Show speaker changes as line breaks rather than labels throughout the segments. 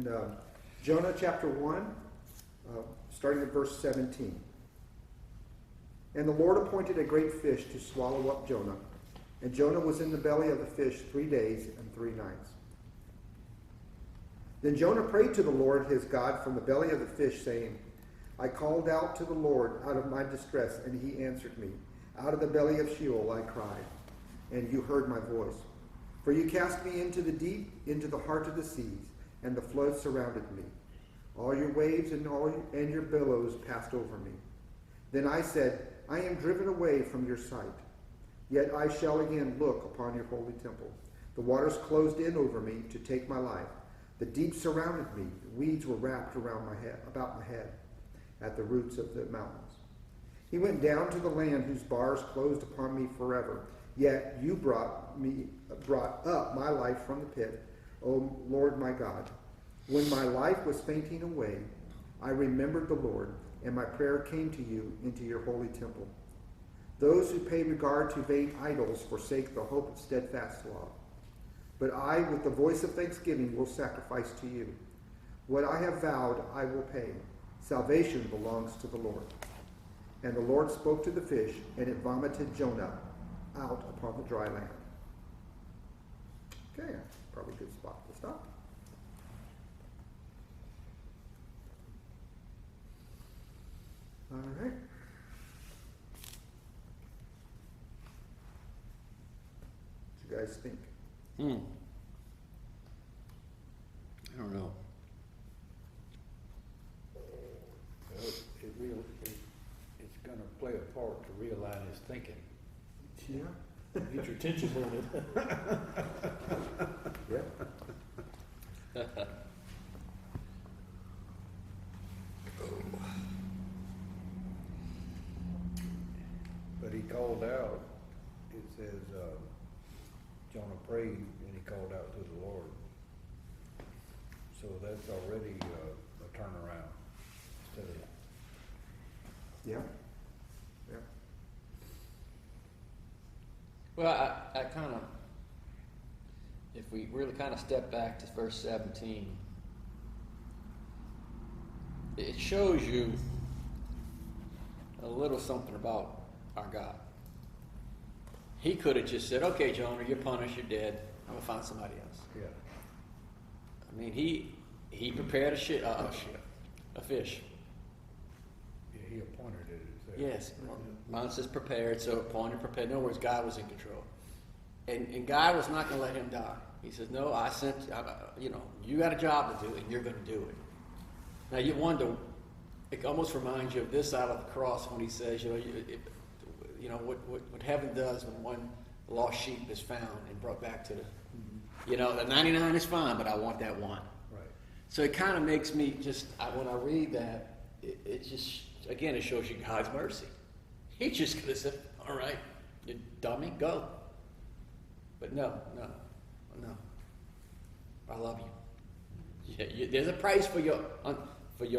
in Jonah chapter 1, starting at verse 17. And the Lord appointed a great fish to swallow up Jonah. And Jonah was in the belly of the fish 3 days and 3 nights. Then Jonah prayed to the Lord his God from the belly of the fish, saying, I called out to the Lord out of my distress, and he answered me. Out of the belly of Sheol I cried, and you heard my voice. For you cast me into the deep, into the heart of the seas, and the floods surrounded me. All your waves and your billows passed over me. Then I said, I am driven away from your sight. Yet I shall again look upon your holy temple. The waters closed in over me to take my life. The deep surrounded me. Weeds were wrapped around about my head, at the roots of the mountains. He went down to the land whose bars closed upon me forever. Yet you brought up my life from the pit, O Lord my God. When my life was fainting away, I remembered the Lord, and my prayer came to you into your holy temple. Those who pay regard to vain idols forsake the hope of steadfast love. But I, with the voice of thanksgiving, will sacrifice to you. What I have vowed, I will pay. Salvation belongs to the Lord. And the Lord spoke to the fish, and it vomited Jonah out upon the dry land. Okay, probably a good spot to stop. All right. What do you guys think?
I don't know.
Well, it's going to play a part to realign his thinking.
Yeah.
Get your attention on it.
Yeah.
But he called out, it says, Jonah prayed and he called out to the Lord. So that's already a turnaround instead of.
Yeah. Yeah.
Well, I kind of, if we really kind of step back to verse 17, it shows you a little something about our God. He could have just said, okay, Jonah, you're punished, you're dead. I'm going to find somebody else.
Yeah.
I mean, he prepared a fish.
Yeah, he appointed it.
Yes. Mine says prepared, so appointed, prepared. In other words, God was in control. And God was not going to let him die. He says, no, I sent, you got a job to do, and you're going to do it. Now, you wonder, it almost reminds you of this side of the cross when he says, what heaven does when one lost sheep is found and brought back to the 99 is fine, but I want that one.
Right.
So it kind of makes me when I read that, it just, again, it shows you God's mercy. He just could have said, all right, you dummy, go. But no. I love you. Yeah, there's a price for your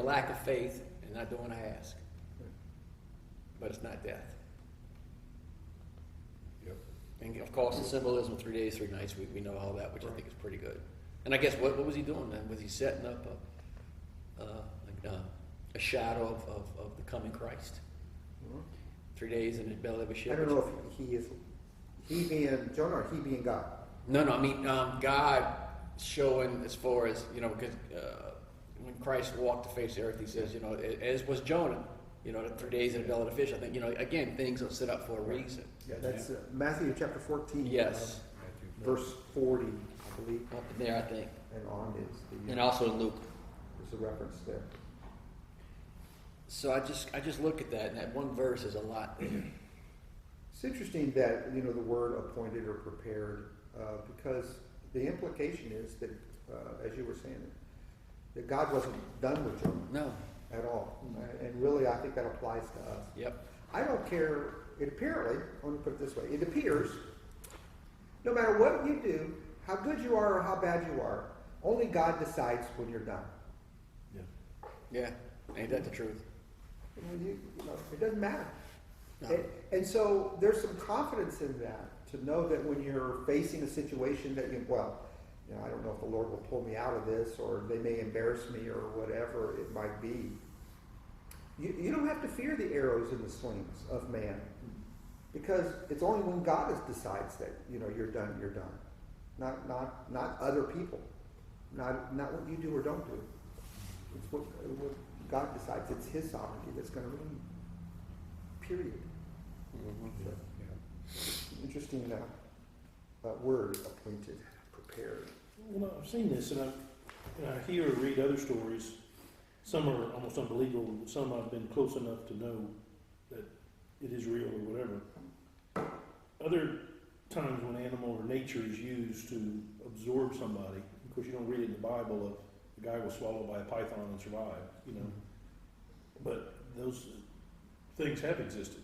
lack of faith and not doing what I ask. But it's not death.
Yep.
And of course, the symbolism, 3 days, 3 nights, we know all that, which I think is pretty good. And I guess what was he doing then? Was he setting up a shadow of the coming Christ? 3 days in the belly of a ship.
I don't know if he being Jonah or he being God.
No, I mean God showing as far as because when Christ walked the face of the earth, he says, as was Jonah, the 3 days in the belly of the fish. I think again things are set up for a reason.
Yeah, that's Matthew chapter 14.
Yes.
Verse 40, I believe.
Up there, I think.
And on is
And also in Luke.
There's a reference there.
So I just look at that, and that one verse is a lot there.
It's interesting that the word appointed or prepared, because the implication is that, as you were saying, that God wasn't done with Jonah.
No.
At all. And really, I think that applies to us.
Yep.
I don't care. It apparently, let me put it this way, it appears, no matter what you do, how good you are or how bad you are, only God decides when you're done.
Yeah. Ain't that the truth?
It doesn't matter.
No.
And so there's some confidence in that, to know that when you're facing a situation that You know, I don't know if the Lord will pull me out of this, or they may embarrass me, or whatever it might be. You don't have to fear the arrows and the slings of man, because it's only when God decides that, you know, you're done. You're done. Not other people. Not what you do or don't do. It's what God decides. It's His sovereignty that's going to reign. Period.
Mm-hmm.
So, interesting word, appointed, prepared.
Well, I've seen this, and I hear or read other stories. Some are almost unbelievable. Some I've been close enough to know that it is real or whatever. Other times when animal or nature is used to absorb somebody, of course you don't read it in the Bible of the guy was swallowed by a python and survived, you know. But those things have existed.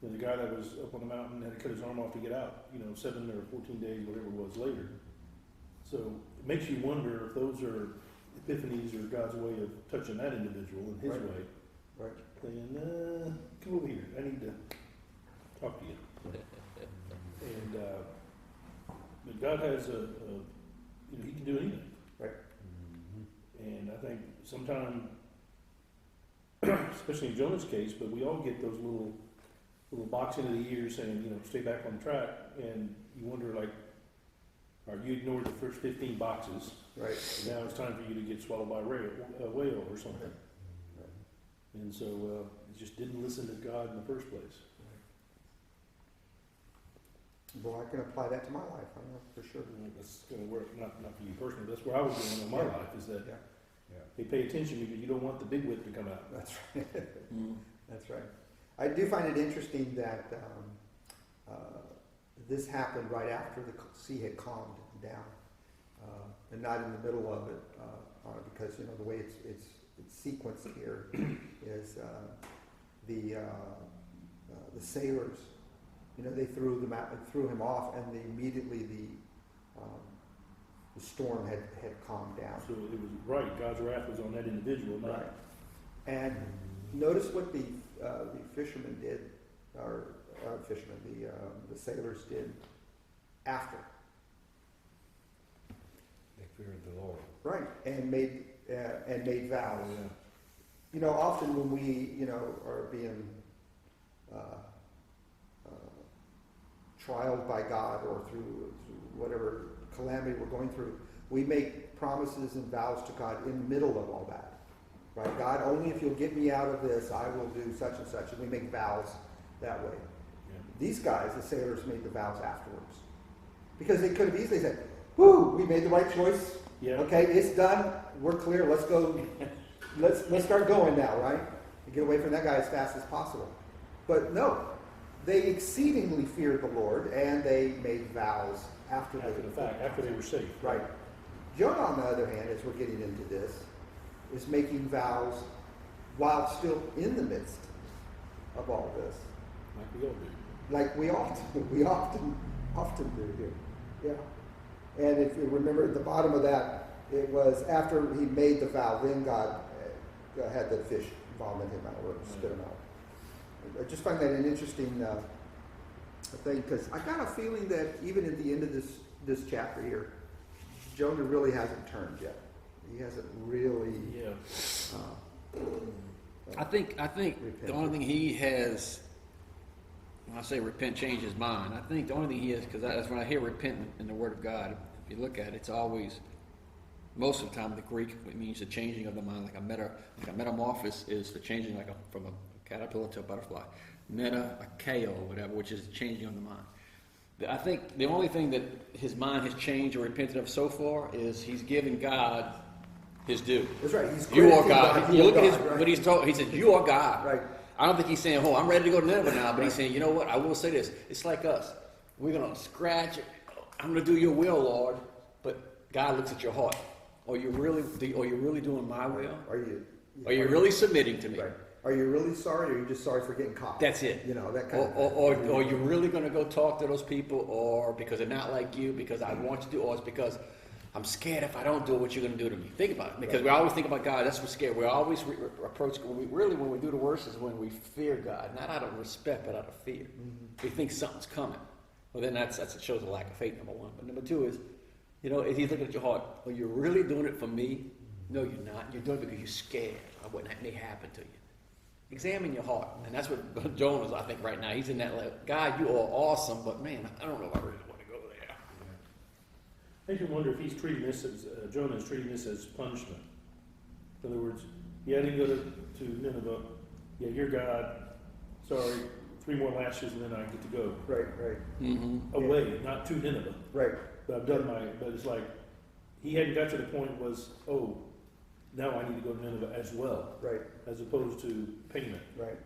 And the guy that was up on the mountain had to cut his arm off to get out, you know, 7 or 14 days, whatever it was later. So it makes you wonder if those are epiphanies or God's way of touching that individual in His way.
Right.
Saying, come over here, I need to talk to you. And but God has you know, He can do anything.
Right.
And I think sometimes, especially in Jonah's case, but we all get those little box into the ears saying, you know, stay back on track, and you wonder, like, or you ignored the first 15 boxes,
Right.
and now it's time for you to get swallowed by a whale or something. And so you just didn't listen to God in the first place.
Well, I can apply that to my life, I know, for sure.
And that's going to work, not for you personally. That's where I was going in my life, is that
Yeah.
they pay attention because you don't want the big whip to come out.
That's right. That's right. I do find it interesting that this happened right after the sea had calmed down, and not in the middle of it, because, you know, the way it's sequenced here is the sailors, you know, they threw him off, and immediately the storm had calmed down.
So it was right. God's wrath was on that individual, not
Right. And notice what the fishermen did, or fishermen, the sailors did after.
They feared the Lord.
Right, and made vows.
Yeah.
You know, often when we, you know, are being trialed by God, or through whatever calamity we're going through, we make promises and vows to God in the middle of all that. Right? God, only if you'll get me out of this, I will do such and such. And we make vows that way.
Yeah.
These guys, the sailors, made the vows afterwards. Because they could have easily said, whoo, we made the right choice.
Yeah.
Okay, it's done. We're clear. Let's go. Let's start going now, right? And get away from that guy as fast as possible. But no, they exceedingly feared the Lord, and they made vows after
the fact, after they were safe.
Right. Jonah, on the other hand, as we're getting into this, is making vows while still in the midst of all this.
Like we all do.
Like we often do here. Yeah. And if you remember at the bottom of that, it was after he made the vow, then God had the fish vomit him out, or spit him out. I just find that an interesting thing, because I got a feeling that even at the end of this chapter here, Jonah really hasn't turned yet. He hasn't really.
Yeah.
I think the only thing he has, when I say repent, change his mind, I think the only thing he has, because that's when I hear repent in the Word of God, if you look at it, it's always, most of the time, the Greek, it means the changing of the mind, like a metamorphosis is the changing from a caterpillar to a butterfly. Metakeo, whatever, which is the changing of the mind. I think the only thing that his mind has changed or repented of so far is he's given God his due.
That's right. He's
You are God.
God.
You look at his,
right?
what he's told. He said, "You are God."
Right.
I don't think he's saying, "Oh, I'm ready to go to Nineveh now," but he's saying, "You know what? I will say this. It's like us. We're gonna scratch it. I'm gonna do Your will, Lord." But God looks at your heart. Are you really doing My will?
Are you
really submitting to me?
Right. Are you really sorry, or are you just sorry for getting caught?
That's it.
You know, that kind of
or are you really going to go talk to those people, or because they're not like you, because I want you to, or it's because I'm scared if I don't do it, what you're going to do to me. Think about it, because we always think about God. That's what's scary. We always approach, when we do the worst is when we fear God, not out of respect, but out of fear. Mm-hmm. We think something's coming. Well, then that shows a lack of faith, number one. But number two is, You know, if he's looking at your heart, are you really doing it for me? No, you're not. You're doing it because you're scared of what may happen to you. Examine your heart. And that's what Jonah's, I think, right now. He's in that level. God, you are awesome, but man, I don't know if I really want to go there.
Makes me wonder if he's treating this as, Jonah is treating this as punishment. In other words, yeah, I didn't go to Nineveh. Yeah, you're God. Sorry, 3 more lashes and then I get to go.
Right.
Mm-hmm.
Away, not to Nineveh.
Right.
But I've done but it's like, he hadn't got to the point was, oh, now I need to go to Nineveh as well.
Right.
As opposed to payment.
Right.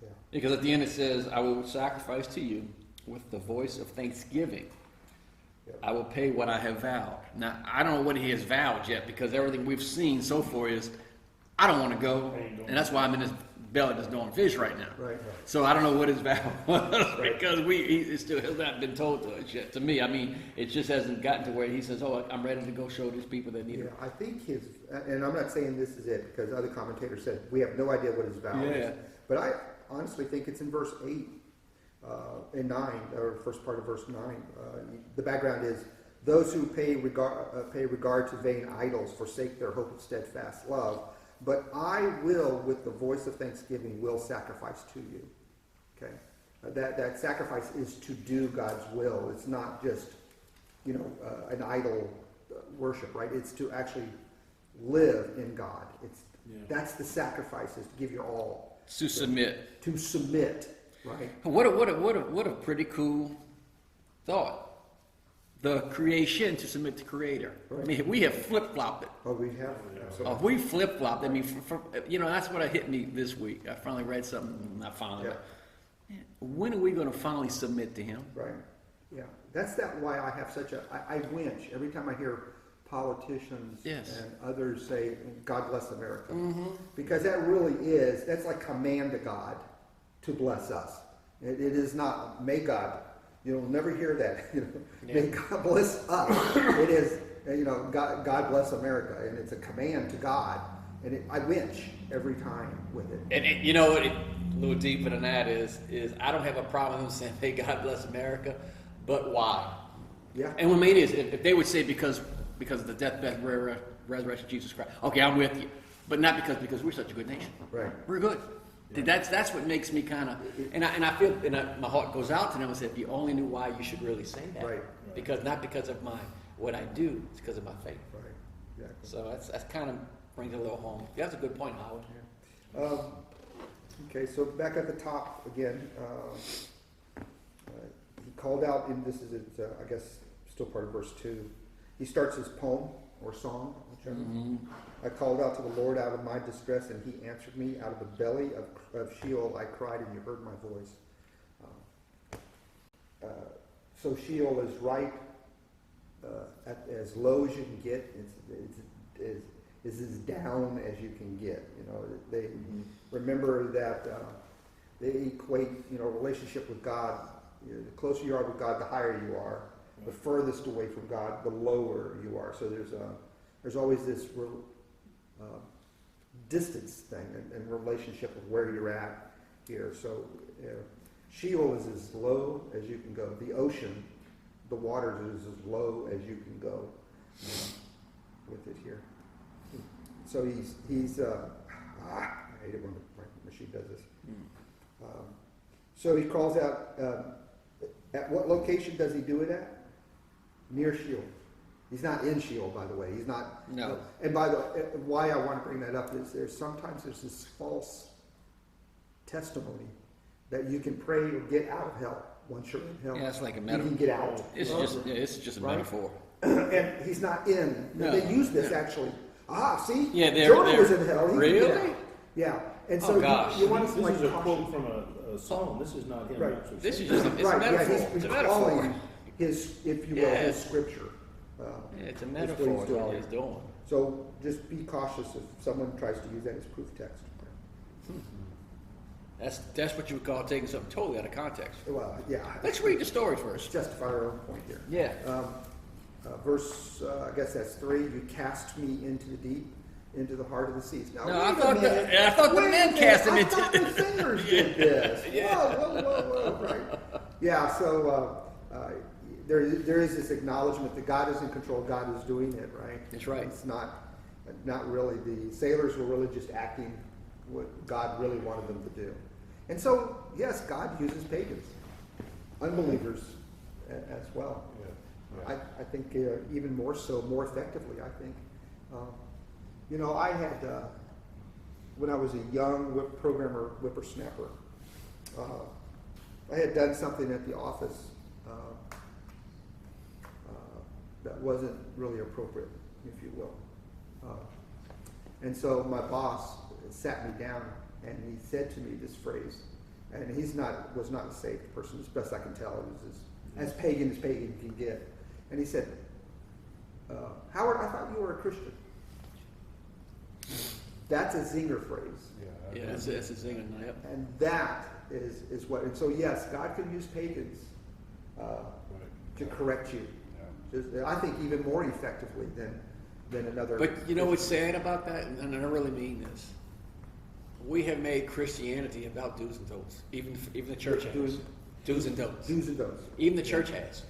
Yeah.
Because at the end it says, I will sacrifice to you with the voice of thanksgiving.
Yep.
I will pay what I have vowed. Now, I don't know what he has vowed yet, because everything we've seen so far is, I don't want to go, and that's why I'm in this belly that's doing fish right now.
Right.
So I don't know what his vow was, because he still has not been told to us yet. To me, I mean, it just hasn't gotten to where he says, oh, I'm ready to go show these people that need it.
I think and I'm not saying this is it, because other commentators said we have no idea what his vow is. But I honestly think it's in verse 8 and 9, or first part of verse 9. The background is, those who pay regard to vain idols forsake their hope of steadfast love. But I will, with the voice of thanksgiving, will sacrifice to you. Okay, that sacrifice is to do God's will. It's not just, an idol worship, right? It's to actually live in God. That's the sacrifice, is to give your all.
To submit.
To submit, right?
What a pretty cool thought. The creation to submit to Creator.
Right.
I mean, we have flip-flopped it.
Oh, we have.
Oh, we flip-flopped. I mean, that's what hit me this week. I finally read something, not finally, but man, when are we going to finally submit to Him?
Right. Yeah. That's why I have such I winch every time I hear politicians and others say, God bless America. Mm-hmm. Because that really that's like command to God to bless us. It is not, may God. You'll never hear that. May God bless us. It is, God bless America, and it's a command to God. And I winch every time with it.
And a little deeper than that is I don't have a problem with them saying, "Hey, God bless America," but why?
Yeah.
And what made it is if they would say because of the death, resurrection of Jesus Christ, okay, I'm with you, but not because we're such a good nation.
Right.
We're good. Yeah. That's what makes me kind of, and I feel, my heart goes out to them and said, if you only knew why, you should really say that.
Right.
Because not because of what I do, it's because of my faith.
Right. Exactly.
So that's kind of brings it a little home. That's a good point, Howard.
Yeah. Okay, so back at the top again, he called out, and this is, I guess, still part of verse 2. He starts his poem or song, whichever. Mm-hmm. I called out to the Lord out of my distress, and He answered me. Out of the belly of Sheol I cried, and You heard my voice. So Sheol is right as low as you can get. It's as down as you can get. They remember that they equate relationship with God. The closer you are with God, the higher you are. The furthest away from God, the lower you are. So there's always this distance thing and relationship of where you're at here. So Sheol is as low as you can go. The ocean, the waters, is as low as you can go with it here. So he's I hate it when my machine does this. So he calls out. At what location does he do it at? Near Sheol. He's not in Sheol, by the way. He's not.
No.
And by the why I want to bring that up is there's this false testimony that you can pray or get out of hell once you're in hell.
Yeah, it's like a metaphor.
You can get out.
It's just a metaphor.
And he's not in. No. They use this actually. See?
Yeah,
Jonah was in hell.
Really?
Yeah. And so you want to
this is a quote from a psalm. This is not him.
Right.
This is just a metaphor.
Yeah,
it's a metaphor.
His, if you will, his scripture.
It's a metaphor. Is what he's doing.
So just be cautious if someone tries to use that as proof text.
That's what you would call taking something totally out of context.
Well, yeah.
Let's read the story first.
Justify our own point here.
Yeah.
Verse, I guess that's 3. You cast me into the deep, into the heart of the seas. Now,
no, I thought the men cast him into.
I thought the singers did this.
Yeah.
Whoa, right. Yeah. So there is this acknowledgement that God is in control, God is doing it, right?
That's right.
It's not really, the sailors were really just acting what God really wanted them to do. And so, yes, God uses pagans, unbelievers as well.
Yeah.
I think even more so, more effectively, I think. I had, when I was a young whippersnapper, I had done something at the office that wasn't really appropriate, if you will. And so my boss sat me down and he said to me this phrase, and was not a saved person, as best I can tell. He was as pagan can get. And he said, Howard, I thought you were a Christian. That's a zinger phrase.
Yeah, that's a zinger. Yep.
And that is what, and so yes, God can use pagans to correct you. I think even more effectively than another.
But you know what's sad about that, and I really mean this. We have made Christianity about do's and don'ts. Even the church has do's and don'ts.
Do's and don'ts.
Even the church has.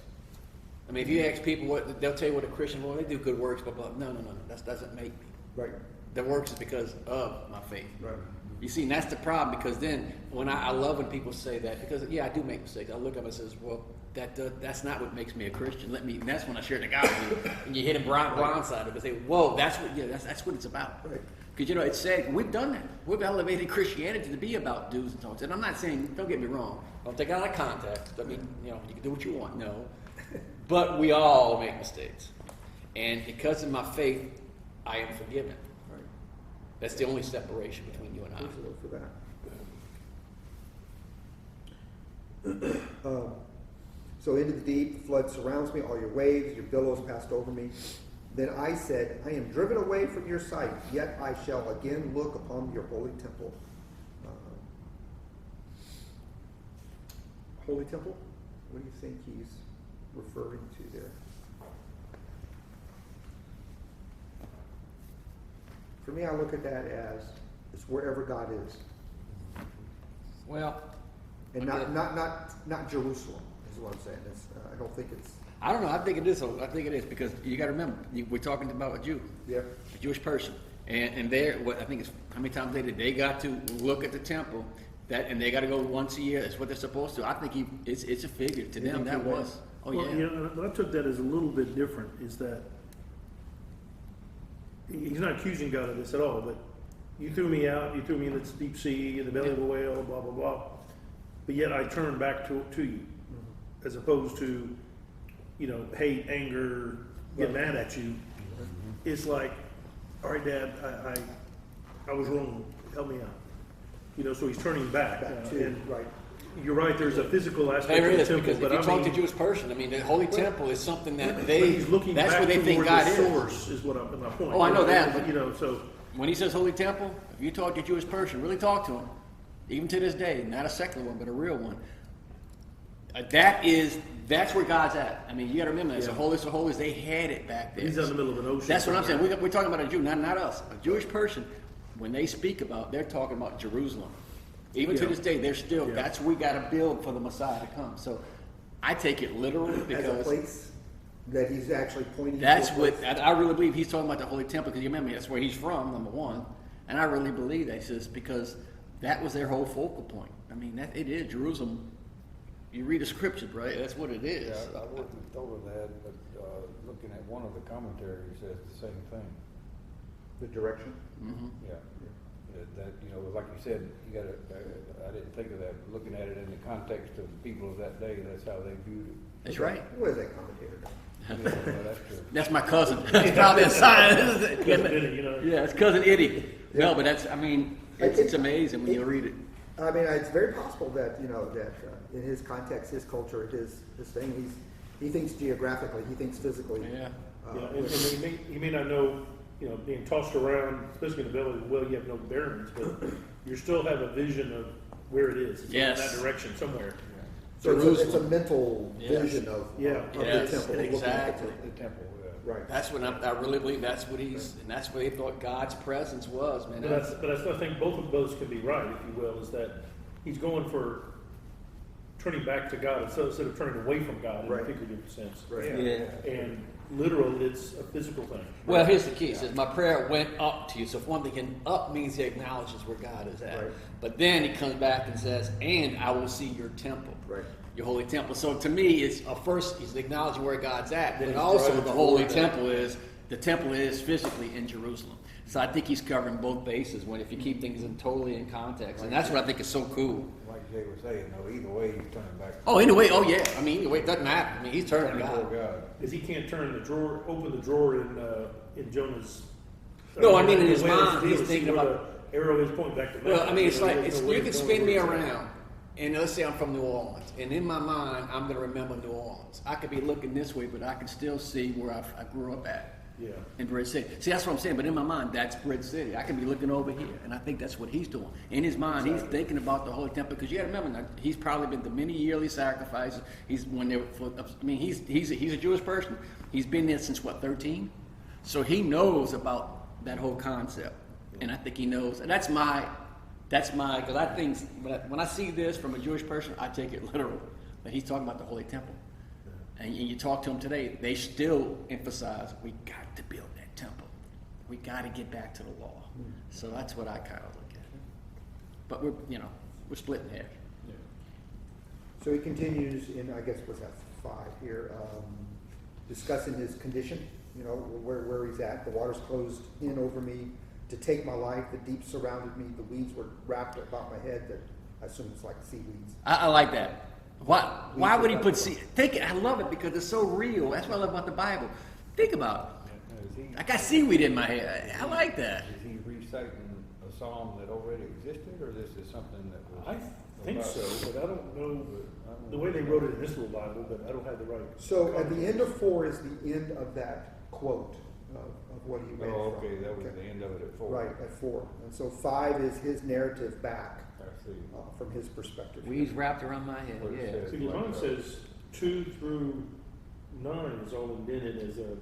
I mean, if you ask people they'll tell you what a Christian, well, they do good works, blah blah. No. That doesn't make me.
Right.
The works is because of my faith.
Right.
You see, and that's the problem, because then when I love when people say that, because I do make mistakes. I look up and says, well, that's not what makes me a Christian. And that's when I share the gospel, and you hit a blindside of it. Say, whoa, that's what it's about.
Right.
Because it's sad. We've done that. We've elevated Christianity to be about do's and don'ts. And I'm not saying, don't get me wrong, don't take it out of context. I mean, you can do what you want. No, but we all make mistakes, and because of my faith, I am forgiven.
Right.
That's the only separation between you and I.
Praise the Lord for that. So into the deep, the flood surrounds me, all your waves, your billows passed over me. Then I said, I am driven away from your sight, yet I shall again look upon your holy temple. Holy temple? What do you think he's referring to there? For me, I look at that as it's wherever God is.
Well,
And not Jerusalem, is what I'm saying. I don't think it's...
I don't know. I think it is. I think it is, because you got to remember, we're talking about a Jew,
Yeah.
a Jewish person, and they're I think it's how many times they got to look at the temple, and they got to go once a year. That's what they're supposed to. I think it's a figure to them. That was. Oh
Well,
yeah.
But I took that as a little bit different, is that he's not accusing God of this at all, but you threw me out, you threw me in the deep sea, in the belly of a whale, blah, blah, blah. But yet I turned back to you, as opposed to, hate, anger, get mad at you. It's like, all right, Dad, I was wrong. Help me out. So he's turning back. And
right.
you're right. There's a physical aspect
There
of the
is,
temple,
because
but
if you talk to a Jewish person, I mean, the holy temple is something that
but he's looking
that's
back
where they think
toward
God
the
is.
source is what my point.
Oh, I know that, but
so
when he says holy temple, if you talk to a Jewish person, really talk to him, even to this day, not a secular one, but a real one. That's where God's at. I mean, you got to remember, it's a holiest of holies. They had it back there.
he's in the middle of an ocean.
That's what I'm
somewhere.
saying. We're talking about a Jew, not us. A Jewish person, when they speak about, they're talking about Jerusalem. Even to
Yeah.
this day, they're still.
Yeah.
That's what we got to build for the Messiah to come. So, I take it literally
As a
because
place that he's actually pointing
that's
to.
what I really believe he's talking about, the holy temple. Because you remember, that's where he's from, number one, and I really believe that. He says because that was their whole focal point. I mean, it is Jerusalem. You read the scriptures, right? That's what it is.
Yeah, I wouldn't have thought of that, but looking at one of the commentaries says the same thing.
The direction.
Mm-hmm.
Yeah. That like you said, you got to. I didn't think of that. Looking at it in the context of the people of that day, that's how they viewed it.
That's right.
Who is that commentator?
Yeah, that's true.
That's my cousin. That's probably a sign.
Cousin,
Yeah, it's cousin Eddie.
Yeah.
No, but it's amazing when you read it.
I mean, it's very possible that in his context, his culture, his thing, he thinks geographically, he thinks physically.
Yeah.
and he may not know, being tossed around, especially in the belly of the whale, you have no bearings, but you still have a vision of where it is. It's
Yes.
in that direction somewhere.
So it's a
Jerusalem.
mental
Yes.
vision of
Yeah.
Yes,
the temple. looking at the
exactly.
temple.
The temple.
Right.
That's what I really believe. That's what and that's what they thought God's presence was, man.
But I think both of those can be right, if you will, is that he's going for turning back to God instead of turning away from God in
Right.
a figurative sense.
Right.
Yeah.
And literal, it's a physical thing.
Well, here's the key. It says, my prayer went up to you. So if one thing, can up means he acknowledges where God is at.
Right.
But then he comes back and says, and I will see your temple.
Right.
Your holy temple. So to me, it's first he's acknowledging where God's at,
Then
but
he's
also
driving
the holy
toward that.
the temple is physically in Jerusalem. So I think he's covering both bases when if you keep things totally in context, and that's what I think is so cool.
Like Jay was saying, no, either way, he's turning back.
Oh, anyway, oh yeah. I mean, either way, it doesn't matter. I mean, he's turning to
Toward
God.
God.
Because he can't turn the drawer, open the drawer in Jonah's.
No, I mean, in his
the way
mind,
it's
he's
see
thinking
where
about-
the arrow is pointing back to.
Well, I mean, it's
There's
like
no
it's,
way
you
of
can
knowing
spin me
where it's at.
around, and let's say I'm from New Orleans, and in my mind, I'm going to remember New Orleans. I could be looking this way, but I can still see where I grew up at.
Yeah.
In Bridge City. See, that's what I'm saying. But in my mind, that's Bridge City. I can be looking over here, and I think that's what he's doing. In his mind, he's thinking about the Holy Temple because you got to remember, he's probably been to many yearly sacrifices. He's when they were. I mean, he's a Jewish person. He's been there since what 13, so he knows about that whole concept, and I think he knows. And that's my because I think when I see this from a Jewish person, I take it literal. But he's talking about the Holy Temple. And you talk to them today, they still emphasize, we got to build that temple. We got to get back to the law. So that's what I kind of look at. But we're splitting hairs.
So he continues in, I guess, what's that, 5 here, discussing his condition, where he's at. The waters closed in over me to take my life. The deep surrounded me. The weeds were wrapped about my head. That I assume it's like seaweeds.
I like that. Why would he put think it? I love it because it's so real. That's what I love about the Bible. Think about it. I got seaweed in my head. I like that.
Is he reciting a psalm that already existed, or this is something that was?
I think so, but I don't know the way they wrote it in this little Bible, but I don't have the right.
So at the end of 4 is the end of that quote of what he read
Oh,
from.
okay, that was the end of it at 4.
Right, at 4. And so 5 is his narrative back
I see.
from his perspective.
Weeds wrapped around my head.
What it
Yeah.
says.
See, mine says 2 through 9 is all indented as a.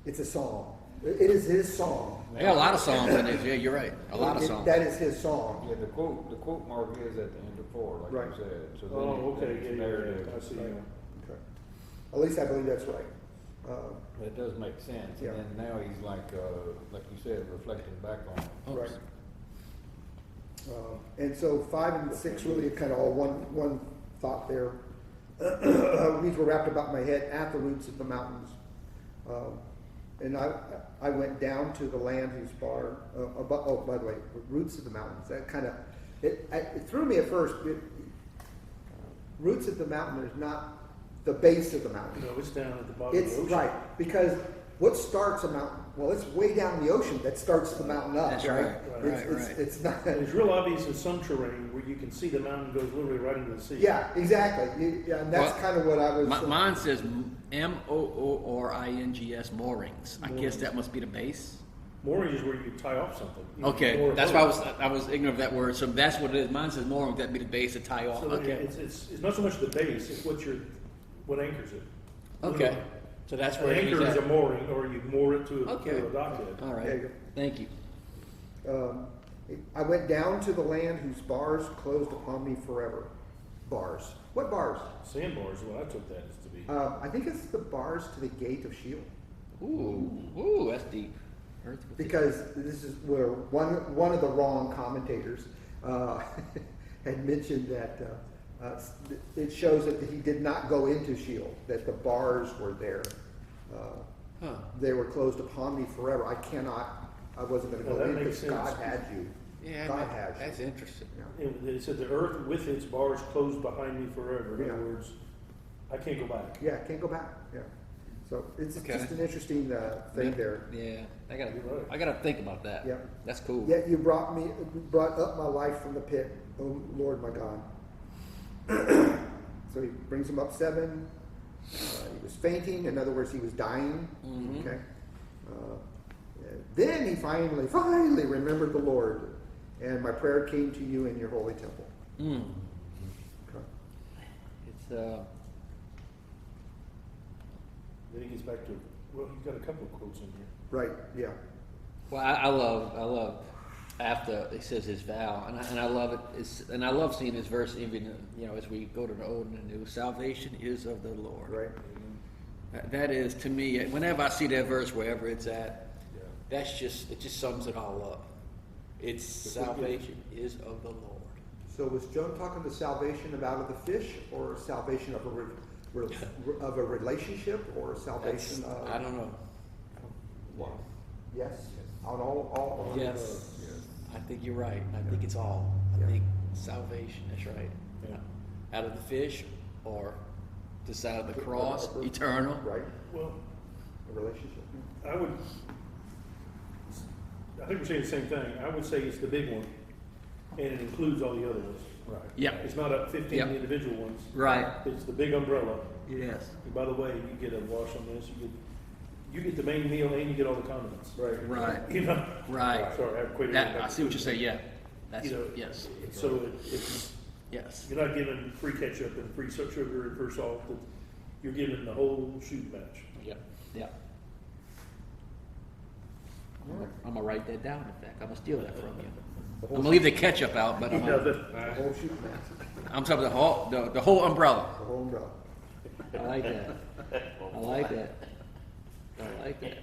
It's a song. It is his song.
I got a lot of songs in it. Yeah, you're right. A lot of songs.
That is his song.
Yeah, the quote mark is at the end of 4, like
Right.
you said. So then
Oh, okay,
it's
yeah,
narrative.
I see.
Okay. At least I believe that's right.
That does make sense.
Yeah.
And then now he's like you said, reflecting back on it.
Oops.
Right. And so 5 and 6 really kind of all one thought there. Weeds were wrapped about my head at the roots of the mountains. And I went down to the land whose bar, by the way, roots of the mountains. That kind of, it threw me at first. Roots of the mountain is not the base of the mountain.
No, it's down at the bottom
It's
of the ocean.
right, because what starts a mountain? Well, it's way down in the ocean that starts the mountain up.
That's
right?
right.
It's not.
And it's real obvious in some terrain where you can see the mountain goes literally right into the sea.
Yeah, exactly. And that's
Well,
kind of what I was.
Mine says MOORINGS moorings. I guess that must be the base.
Mooring is where you tie off something. You moor
Okay,
a
that's
boat.
why I was ignorant of that word. So that's what it is. Mine says mooring. That'd be the base to tie off.
So
Okay.
it's not so much the base; it's what anchors it.
Okay. So that's where
An
he's
anchor is a
at.
mooring, or you moor it to
Okay.
to a dockhead.
All
There you
right.
go.
Thank you.
I went down to the land whose bars closed upon me forever. Bars. What bars?
Sandbars is what I took that as to be.
I think it's the bars to the gate of Sheol.
Ooh, that's deep. Earth with
Because this is where one of the wrong commentators had mentioned that it shows that he did not go into Sheol, that the bars were there.
Huh.
They were closed upon me forever. I wasn't going to
No,
go
that
in
makes
because God
sense.
had you.
Yeah,
God has
that's
you.
interesting.
Yeah.
It said the earth with its bars closed behind me forever. In
Yeah.
other words, I can't go back.
Yeah, can't go back. Yeah. So it's
Okay.
just an interesting thing there.
Yeah,
You're right.
I gotta think about that.
Yeah.
That's cool.
Yet you brought up my life from the pit, O Lord my God. So he brings him up 7. He was fainting. In other words, he was dying.
Mhm.
Okay. Then he finally remembered the Lord, and my prayer came to you in your holy temple.
Mm.
Okay.
It's
Then he gets back to, well, he's got a couple of quotes in here.
Right. Yeah.
well, I love after it says his vow, and I love it. And I love seeing this verse even as we go to the Old and the New. Salvation is of the Lord.
Right.
That is to me. Whenever I see that verse, wherever it's at, it just sums it all up. It's salvation is of the Lord.
So was Jonah talking the salvation of out of the fish, or salvation of a relationship, or salvation of?
I don't know.
Wow. Yes. On all.
Yes. I think you're right. I think it's all. I think salvation. That's right.
Yeah.
Out of the fish, or the side of the cross, eternal.
Right.
Well,
A relationship.
I think we're saying the same thing. I would say it's the big one, and it includes all the other ones.
Right.
Yeah.
It's not up 15
Yep.
individual ones.
Right.
It's the big umbrella.
Yes.
And by the way, you get a wash on this. You get the main meal, and you get all the condiments.
Right.
Right.
You know.
Right.
Sorry, I quit.
I see what you're saying. Yeah. That's
You know,
yes.
So it's
Yes.
you're not giving free ketchup and free sugar and free salt. You're giving the whole shoot match.
Yep. Yep. I'm gonna write that down. In fact, I'm gonna steal that from you. I'm gonna leave the ketchup out, but
You know,
The whole shoot match.
I'm talking the whole umbrella.
The whole umbrella.
I like that. I like that. I like that.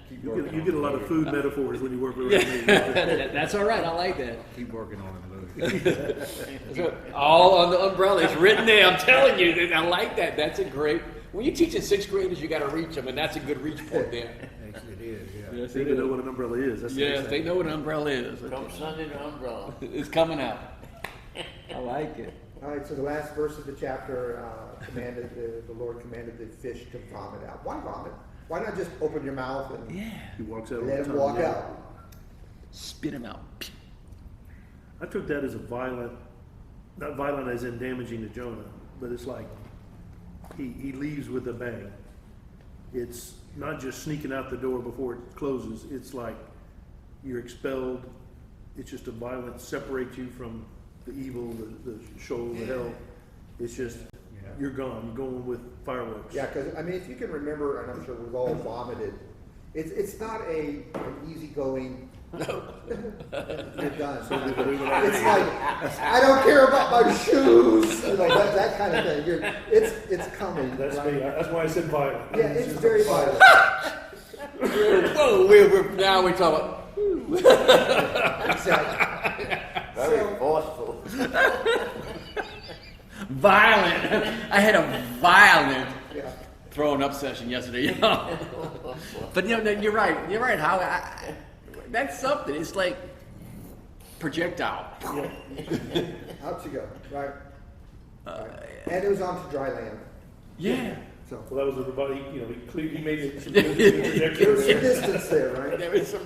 you get a lot of food metaphors when you work with
That's all right. I like that.
Keep working on it, Lou.
All on the umbrella. It's written there. I'm telling you. I like that. That's a great. When you're teaching sixth graders, you got to reach them, and that's a good reach point there.
Actually, it is, yeah.
Yes,
They
it
even know
is.
what an umbrella is. That's
Yes, they know what an umbrella is.
From Sunday to umbrella.
It's coming out. I like it.
All right. So the last verse of the chapter the Lord commanded the fish to vomit out. Why vomit? Why not just open your mouth and
Yeah.
He walks out all
let
the
him
time.
walk out?
Spit him out.
I took that as a violent, not violent as in damaging to Jonah, but it's like he leaves with a bang. It's not just sneaking out the door before it closes. It's like you're expelled. It's just a violent separate you from the evil, the shoal, the hell. It's just you're gone. You're going with fireworks.
Yeah, because I mean, if you can remember, and I'm sure we've all vomited. It's not an easygoing. No. You're done. It's like I don't care about my shoes. Like that kind of thing. It's coming.
That's
right?
me. That's why I said violent.
Yeah, it's very violent.
Whoa, now we're talking.
Exactly.
Very
So-
forceful.
Violent. I had a violent
Yeah.
throwing up session yesterday. But you're right. You're right. How that's something. It's like projectile.
Out you go. Right. And it was onto dry land.
Yeah.
So
Well, that was everybody. He made it. Some
there was some distance there, right?
There is some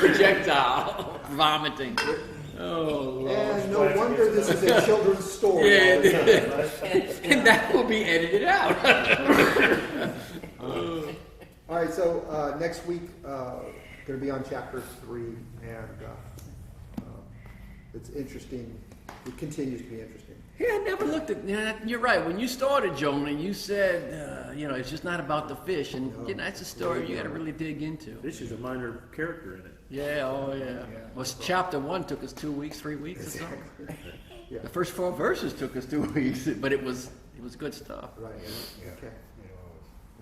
projectile vomiting. Oh Lord.
And no wonder this is a children's story.
Yeah,
all the time, right?
and that will be edited out.
All right, so next week, going to be on chapter 3, and it's interesting. It continues to be interesting.
Yeah, I never looked at. You're right. When you started, Jonah, you said, it's just not about the fish, and that's a story you got to really dig into.
This is a minor character in it.
Yeah, oh yeah. Well, chapter 1 took us 2 weeks, 3 weeks or something.
Yeah.
The first 4 verses took us 2 weeks, but it was good stuff.
Right.
Yeah.
Okay.